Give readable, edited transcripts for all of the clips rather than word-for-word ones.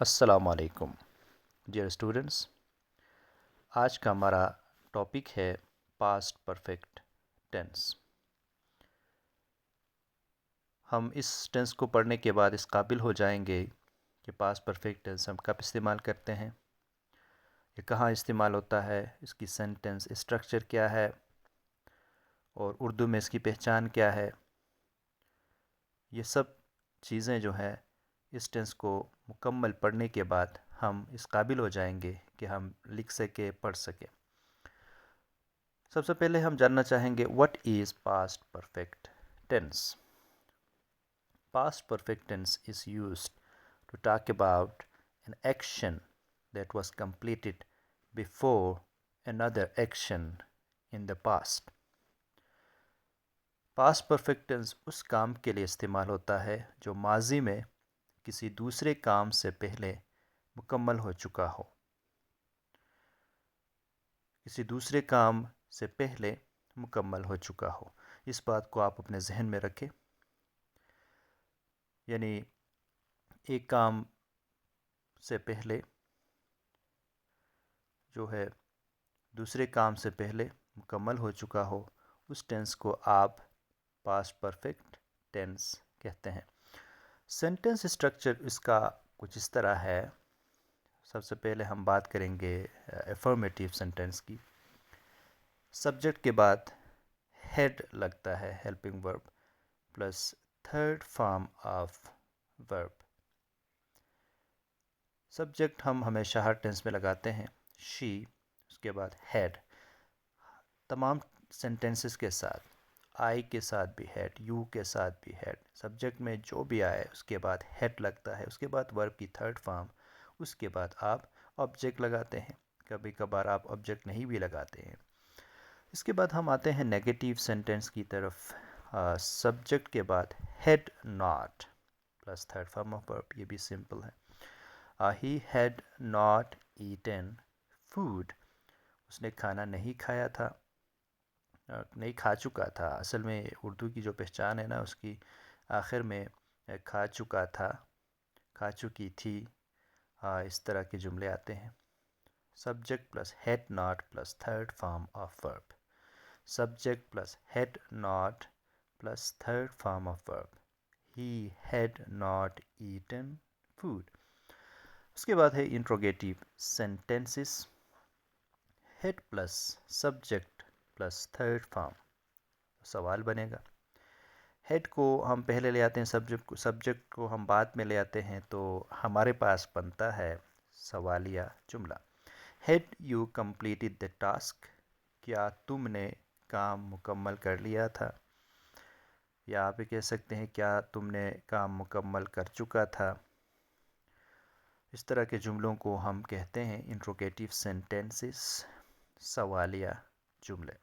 السلام علیکم dear students, آج کا ہمارا ٹاپک ہے پاسٹ پرفیکٹ ٹینس۔ ہم اس ٹینس کو پڑھنے کے بعد اس قابل ہو جائیں گے کہ پاسٹ پرفیکٹ ٹینس ہم کب استعمال کرتے ہیں، یہ کہاں استعمال ہوتا ہے، اس کی سینٹنس اسٹرکچر کیا ہے اور اردو میں اس کی پہچان کیا ہے۔ یہ سب چیزیں جو ہیں اس ٹینس کو مکمل پڑھنے کے بعد ہم اس قابل ہو جائیں گے کہ ہم لکھ سکیں، پڑھ سکیں۔ سب سے پہلے ہم جاننا چاہیں گے what is past perfect tense۔ Past perfect tense is used to talk about an action that was completed before another action in the past۔ past perfect tense اس کام کے لیے استعمال ہوتا ہے جو ماضی میں کسی دوسرے کام سے پہلے مکمل ہو چکا ہو، کسی دوسرے کام سے پہلے مکمل ہو چکا ہو۔ اس بات کو آپ اپنے ذہن میں رکھیں، یعنی ایک کام سے پہلے جو ہے دوسرے کام سے پہلے مکمل ہو چکا ہو، اس ٹینس کو آپ پاسٹ پرفیکٹ ٹینس کہتے ہیں۔ سینٹنس اسٹرکچر اس کا کچھ اس طرح ہے۔ سب سے پہلے ہم بات کریں گے افرمیٹیو سینٹنس کی۔ سبجیکٹ کے بعد ہیڈ لگتا ہے، helping verb plus third form of verb. Subject ہم ہمیشہ ہر ٹینس میں لگاتے ہیں، شی، اس کے بعد ہیڈ۔ تمام سینٹنسز کے ساتھ آئی کے ساتھ بھی ہیڈ، یو کے ساتھ بھی ہیڈ، سبجیکٹ میں جو بھی آئے اس کے بعد ہیڈ لگتا ہے، اس کے بعد ورب کی تھرڈ فارم، اس کے بعد آپ آبجیکٹ لگاتے ہیں، کبھی کبھار آپ آبجیکٹ نہیں بھی لگاتے ہیں۔ اس کے بعد ہم آتے ہیں نیگیٹیو سینٹنس کی طرف۔ سبجیکٹ کے بعد had not plus third form of verb, یہ بھی سمپل ہے۔ He had not eaten food, اس نے کھانا نہیں کھایا تھا، نہیں کھا چکا تھا۔ اصل میں اردو کی جو پہچان ہے نا، اس کی آخر میں کھا چکا تھا، کھا چکی تھی، اس طرح کے جملے آتے ہیں۔ Subject plus had not plus third form of verb, subject plus had not plus third form of verb, he had not eaten food. اس کے بعد ہے interrogative sentences, had plus subject plus third form, سوال بنے گا۔ Head کو ہم پہلے لے آتے ہیں، سبجیکٹ کو ہم بعد میں لے آتے ہیں، تو ہمارے پاس بنتا ہے سوالیہ جملہ۔ Had you completed the task, کیا تم نے کام مکمل کر لیا تھا، یا آپ یہ کہہ سکتے ہیں کیا تم نے کام مکمل کر چکا تھا۔ اس طرح کے جملوں کو ہم کہتے ہیں انٹروگیٹیو سینٹینسز، سوالیہ جملے۔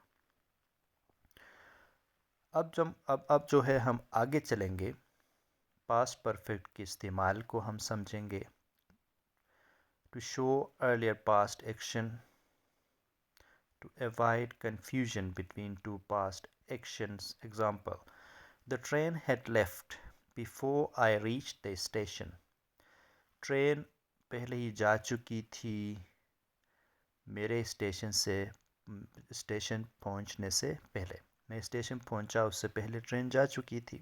اب جو ہے ہم آگے چلیں گے، پاسٹ پرفیکٹ کے استعمال کو ہم سمجھیں گے۔ To show earlier past action, to avoid confusion between two past actions. Example, the train had left before I reached the station۔ Train پہلے ہی جا چکی تھی میرے اسٹیشن پہنچنے سے پہلے، میں اسٹیشن پہنچا اس سے پہلے ٹرین جا چکی تھی۔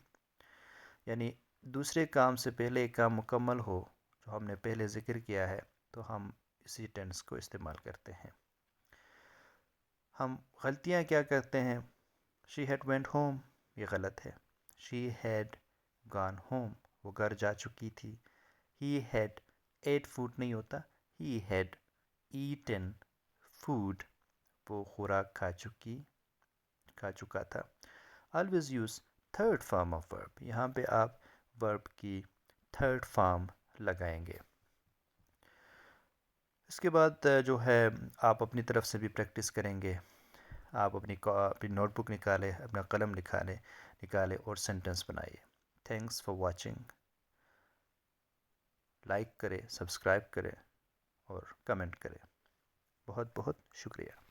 یعنی دوسرے کام سے پہلے ایک کام مکمل ہو جو ہم نے پہلے ذکر کیا ہے، تو ہم اسی ٹینس کو استعمال کرتے ہیں۔ ہم غلطیاں کیا کرتے ہیں؟ she had went home، یہ غلط ہے۔ she had gone home، وہ گھر جا چکی تھی۔ he had ate food نہیں ہوتا، he had eaten food، وہ خوراک کھا چکا تھا۔ always use third form of verb، یہاں پہ آپ verb کی تھرڈ فارم لگائیں گے۔ اس کے بعد جو ہے آپ اپنی طرف سے بھی پریکٹس کریں گے۔ آپ اپنی نوٹ بک نکالیں، اپنا قلم نکالیں اور سینٹنس بنائیے۔ Thanks for watching. لائک کریں، سبسکرائب کریں اور کمنٹ کریں۔ بہت بہت شکریہ۔